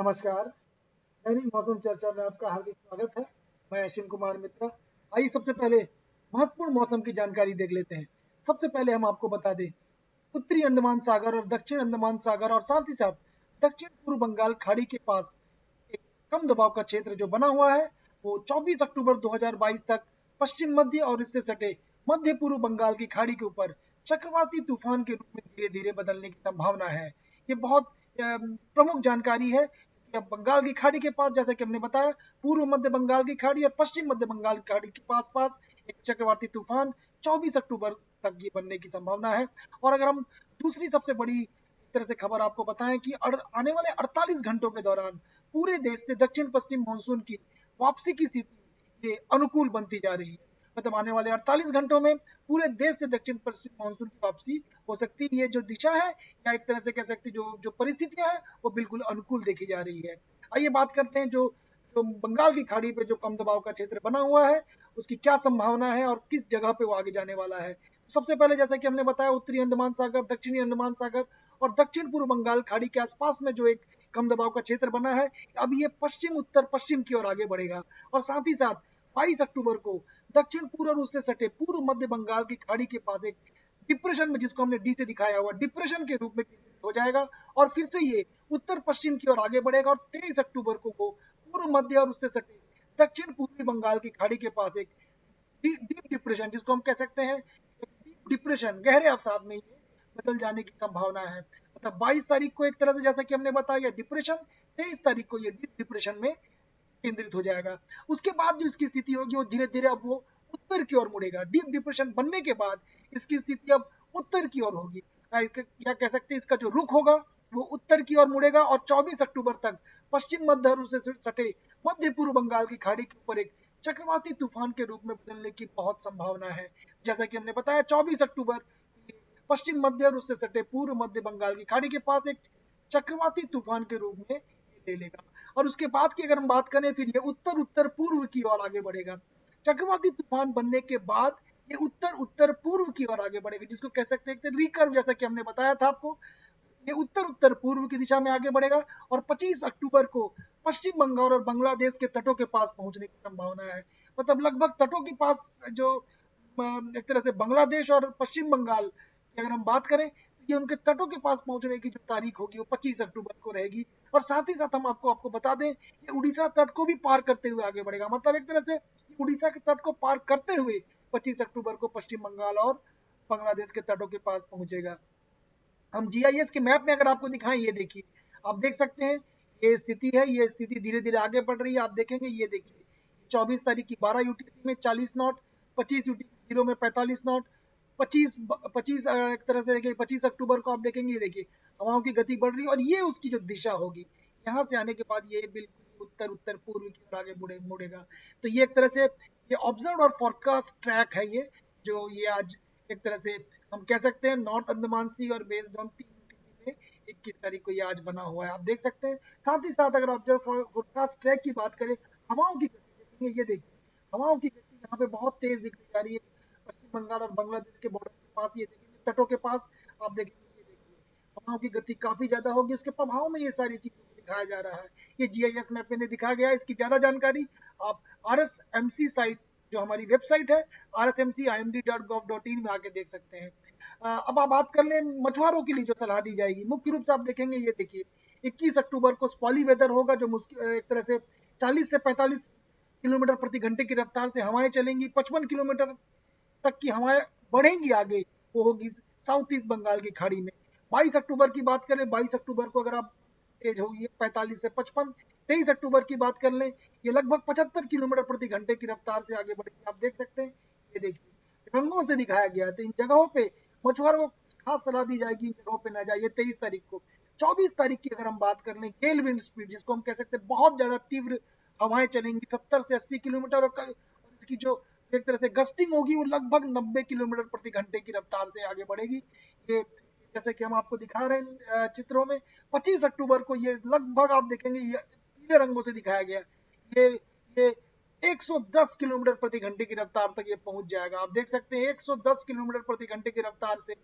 नमस्कार। दैनिक मौसम चर्चा में आपका हार्दिक स्वागत है। मैं अश्विन कुमार मित्रा। आइए सबसे पहले महत्वपूर्ण मौसम की जानकारी देख लेते हैं। सबसे पहले हम आपको बता दें, उत्तरी अंडमान सागर और दक्षिण अंडमान सागर और साथ ही साथ दक्षिण पूर्व बंगाल खाड़ी के पास एक कम दबाव का क्षेत्र जो बना हुआ है, वो 24 अक्टूबर 2022 तक पश्चिम मध्य और इससे सटे मध्य पूर्व बंगाल की खाड़ी के ऊपर चक्रवाती तूफान के रूप में धीरे-धीरे बदलने की संभावना है। ये बहुत प्रमुख जानकारी है कि अब बंगाल की खाड़ी के पास, जैसा कि हमने बताया, पूर्व मध्य बंगाल की खाड़ी और पश्चिम मध्य बंगाल की खाड़ी के पास-पास एक चक्रवाती तूफान 24 अक्टूबर तक ये बनने की संभावना है। और अगर हम दूसरी सबसे बड़ी तरह से खबर आपको बताएं कि आने वाले 48 घंटों के दौरान पूरे देश से दक्षिण पश्चिम मानसून की वापसी की स्थिति ये अनुकूल बनती जा रही है। मतलब आने वाले 48 घंटों में पूरे देश से दक्षिण पश्चिम मानसून की वापसी हो सकती है। ये जो दिशा है या एक तरह से कह सकते हैं जो जो परिस्थितियां हैं वो बिल्कुल अनुकूल देखी जा रही है। आइए बात करते हैं जो जो बंगाल की खाड़ी पे जो कम दबाव का क्षेत्र बना हुआ है उसकी क्या संभावना है और किस जगह पे वो आगे जाने वाला है। तो सबसे पहले जैसा कि हमने बताया, उत्तरी अंडमान सागर, दक्षिणी अंडमान सागर और दक्षिण पूर्व बंगाल खाड़ी के आसपास में जो एक कम दबाव का क्षेत्र बना है, अब ये पश्चिम उत्तर पश्चिम की ओर आगे बढ़ेगा और साथ ही साथ 22 अक्टूबर को दक्षिण पूर्व और उससे सटे पूर्व मध्य बंगाल की खाड़ी के पास एक डिप्रेशन में, जिसको हमने डी से दिखाया हुआ, डिप्रेशन के रूप में हो जाएगा और फिर से ये उत्तर पश्चिम की ओर आगे बढ़ेगा और 23 अक्टूबर को वो पूर्व मध्य और उससे सटे दक्षिण पूर्वी बंगाल की खाड़ी के पास एक डीप डिप्रेशन, जिसको हम कह सकते हैं डीप डिप्रेशन, गहरे अवसाद में ये बदल जाने की संभावना है। मतलब 22 तारीख को एक तरह से जैसा कि हमने बताया डिप्रेशन, 23 तारीख को ये डीप डिप्रेशन में केंद्रित हो जाएगा। उसके बाद जो इसकी स्थिति होगी वो धीरे धीरे अब वो उत्तर की ओर मुड़ेगा। डीप डिप्रेशन बनने के बाद इसकी स्थिति अब उत्तर की ओर होगी, या कह सकते हैं इसका जो रुख होगा वो उत्तर की ओर मुड़ेगा और 24 अक्टूबर तक पश्चिम मध्य से सटे मध्य पूर्व बंगाल की खाड़ी के ऊपर एक चक्रवाती तूफान के रूप में बदलने की बहुत संभावना है। जैसा कि हमने बताया, 24 अक्टूबर पश्चिम मध्य और उससे सटे पूर्व मध्य बंगाल की खाड़ी के पास एक चक्रवाती तूफान के रूप में ले लेगा और उसके बाद की अगर हम बात करें, फिर ये उत्तर उत्तर पूर्व की ओर आगे बढ़ेगा। चक्रवाती तूफान बनने के बाद ये उत्तर उत्तर पूर्व की ओर आगे बढ़ेगा, जिसको कह सकते हैं रिकर्व, जैसा कि हमने बताया था आपको। ये उत्तर उत्तर पूर्व की दिशा में आगे बढ़ेगा और 25 अक्टूबर को पश्चिम बंगाल और बांग्लादेश के तटों के पास पहुंचने की संभावना है। मतलब लगभग तटों के पास जो एक तरह से बांग्लादेश और पश्चिम बंगाल की अगर हम बात करें तो ये उनके तटों के पास पहुंचने की जो तारीख होगी वो 25 अक्टूबर को रहेगी। और साथ ही साथ हम आपको आपको बता दें, ये उड़ीसा तट को भी पार करते हुए आगे बढ़ेगा। मतलब एक तरह से उड़ीसा के तट को पार करते हुए 25 अक्टूबर को पश्चिम बंगाल और बांग्लादेश के तटों के पास पहुंचेगा। हम जीआईएस के मैप में अगर आपको दिखाएं, ये देखिए, आप देख सकते हैं ये स्थिति है। ये स्थिति धीरे धीरे आगे बढ़ रही है। आप देखेंगे, ये देखिए 24 तारीख की 12 यूटीसी में 40 नॉट, 25 यूटीसी जीरो में 45 नॉट, 25 25 एक तरह से देखिए 25 अक्टूबर को आप देखेंगे, ये देखिए हवाओं की गति बढ़ रही है और ये उसकी जो दिशा होगी यहाँ से आने के बाद ये बिल्कुल उत्तर उत्तर पूर्व की ओर आगे मुड़ेगा। तो ये एक तरह से ये ऑब्जर्व और फोरकास्ट ट्रैक है, ये जो ये आज एक तरह से हम कह सकते हैं नॉर्थ अंडमान सी और बेस्ड ऑन 3 में 21 तारीख को ये आज बना हुआ है, आप देख सकते हैं। साथ ही साथ अगर ऑब्जर्व फोरकास्ट ट्रैक की बात करें, हवाओं की गति देखेंगे, ये देखिए हवाओं की गति यहाँ पे बहुत तेज दिखती जा रही है। पश्चिम बंगाल और बांग्लादेश के बॉर्डर के पास, ये देखेंगे तटों के पास, आप देखेंगे ये देखिए हवाओं की गति काफी ज्यादा होगी। उसके प्रभाव में ये सारी चीजों को दिखाया जा रहा है। ये जीआईएस मैप में दिखाया गया है। इसकी ज्यादा जानकारी आप आरएसएमसी साइट, जो हमारी वेबसाइट है rsmcimd.gov.in में आके देख सकते हैं। अब आप बात कर लें मछुआरों के लिए जो सलाह दी जाएगी, मुख्य रूप से आप देखेंगे, ये देखिए 21 अक्टूबर को स्पॉली वेदर होगा, जो एक तरह से 40 से 45 किलोमीटर प्रति घंटे की रफ्तार से हवाएं चलेंगी। 55 किलोमीटर तक की हवाएं बढ़ेंगी आगे, वो होगी साउथ ईस्ट बंगाल की खाड़ी में। 22 अक्टूबर की बात करें, 22 अक्टूबर को अगर आप तेज होगी 45 से 55। 23 अक्टूबर की बात कर लें, ये लगभग 75 किलोमीटर प्रति घंटे की रफ्तार से आगे बढ़ेगी, आप देख सकते हैं। ये देखिए रंगों से दिखाया गया है। तो इन जगहों पे मछुआरों को खास सलाह दी जाएगी, इन जगहों पे ना जाइए 23 तारीख को। 24 तारीख की अगर हम बात कर लें, गेल विंड स्पीड, जिसको हम कह सकते हैं बहुत ज्यादा तीव्र हवाएं चलेंगी 70 से 80 किलोमीटर और इसकी जो एक तरह से गस्टिंग होगी वो लगभग 90 किलोमीटर प्रति घंटे की रफ्तार से आगे बढ़ेगी। ये जैसे कि हम आपको दिखा रहे हैं चित्रों में। 25 अक्टूबर को ये लगभग आप देखेंगे ये पीले रंगों से दिखाया गया, ये ये 110 किलोमीटर प्रति घंटे की रफ्तार तक ये पहुंच जाएगा, आप देख सकते हैं 110 किलोमीटर प्रति घंटे की रफ्तार से।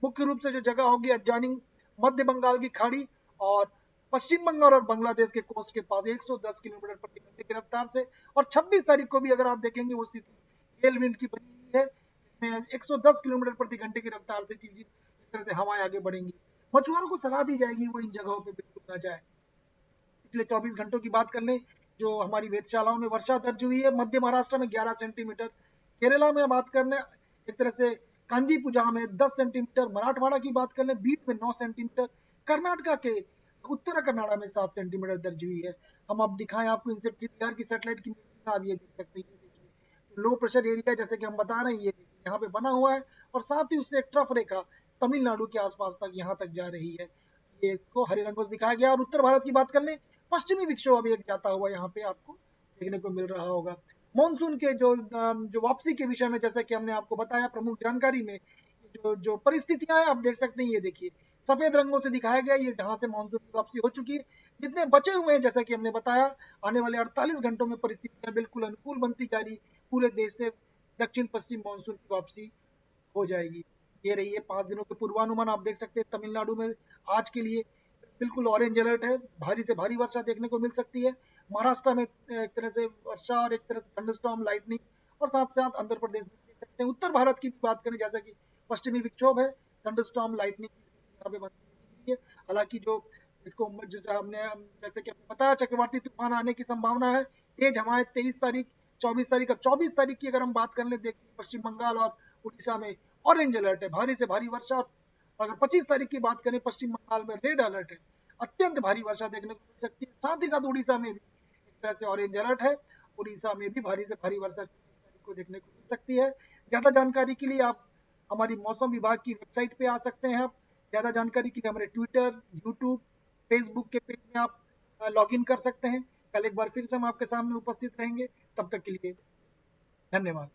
मुख्य रूप से जो जगह होगी एडजॉइनिंग मध्य बंगाल की खाड़ी और पश्चिम बंगाल और बांग्लादेश के कोस्ट के पास 110 किलोमीटर प्रति घंटे की रफ्तार से। और 26 तारीख को भी अगर आप देखेंगे वो स्थिति गेल विंड की बनी हुई है, इसमें 110 किलोमीटर प्रति घंटे की रफ्तार से चीजें इस तरह से हवाएं आगे बढ़ेंगी। मछुआरों को सलाह दी जाएगी वो इन जगहों पे बिल्कुल ना जाए। पिछले 24 घंटों की बात कर लें, जो हमारी वेधशालाओं में वर्षा दर्ज हुई है मध्य महाराष्ट्र में 11 सेंटीमीटर, केरला में बात कर लें एक तरह से कांजीपुजा में 10 सेंटीमीटर, मराठवाड़ा की बात कर लें बीट में 9 सेंटीमीटर, कर्नाटका के उत्तरा कन्नाडा में 7 सेंटीमीटर दर्ज हुई है। हम अब दिखाएं आपको इनसे टीडीआर की सैटेलाइट की इमेज में, आप ये देख सकते हैं, ये देखिए लो प्रेशर एरिया जैसे कि हम बता रहे हैं, ये देखिए यहाँ पे बना हुआ है और साथ ही उससे एक ट्रफ रेखा तमिलनाडु के आसपास तक यहाँ तक जा रही है, ये को हरे रंगों से दिखाया गया। और उत्तर भारत की बात कर लें, पश्चिमी विक्षोभ अभी एक जाता हुआ यहाँ पे आपको देखने को मिल रहा होगा। मानसून के जो वापसी के विषय में जैसा कि हमने आपको बताया प्रमुख जानकारी में, जो जो परिस्थितियां हैं आप देख सकते हैं, ये देखिए सफेद रंगों से दिखाया गया, ये जहां से मानसून की वापसी हो चुकी है। जितने बचे हुए हैं जैसा कि हमने बताया, आने वाले 48 घंटों में परिस्थितियां बिल्कुल अनुकूल बनती जा रही, पूरे देश से दक्षिण पश्चिम मानसून की वापसी हो जाएगी। ये रही है 5 दिनों के पूर्वानुमान, आप देख सकते हैं तमिलनाडु में आज के लिए बिल्कुल ऑरेंज अलर्ट है, भारी से भारी वर्षा देखने को मिल सकती है। महाराष्ट्र में एक तरह से वर्षा और एक तरह से थंडरस्टॉर्म लाइटनिंग, और साथ साथ आंध्र प्रदेश में देख सकते हैं। उत्तर भारत की बात करें, जैसा कि पश्चिमी विक्षोभ है, थंडरस्टॉर्म लाइटनिंग की स्थिति यहाँ पे बनती है। हालांकि जो इसको जो हमने जैसे कि बताया चक्रवाती तूफान आने की संभावना है, तेज हवाएं 23 तारीख 24 तारीख, अब 24 तारीख की अगर हम बात कर ले, देखिए पश्चिम बंगाल और उड़ीसा में ऑरेंज अलर्ट है, भारी से भारी वर्षा। और अगर 25 तारीख की बात करें, पश्चिम बंगाल में रेड अलर्ट है, अत्यंत भारी वर्षा देखने को मिल सकती है। साथ ही साथ उड़ीसा में भी एक तरह से ऑरेंज अलर्ट है, उड़ीसा में भी भारी से भारी वर्षा 25 तारीख को देखने को मिल सकती है। ज्यादा जानकारी के लिए आप हमारी मौसम विभाग की वेबसाइट पे आ सकते हैं। आप ज्यादा जानकारी के लिए हमारे ट्विटर, यूट्यूब, फेसबुक के पेज में आप लॉग इन कर सकते हैं। कल एक बार फिर से हम आपके सामने उपस्थित रहेंगे, तब तक के लिए धन्यवाद।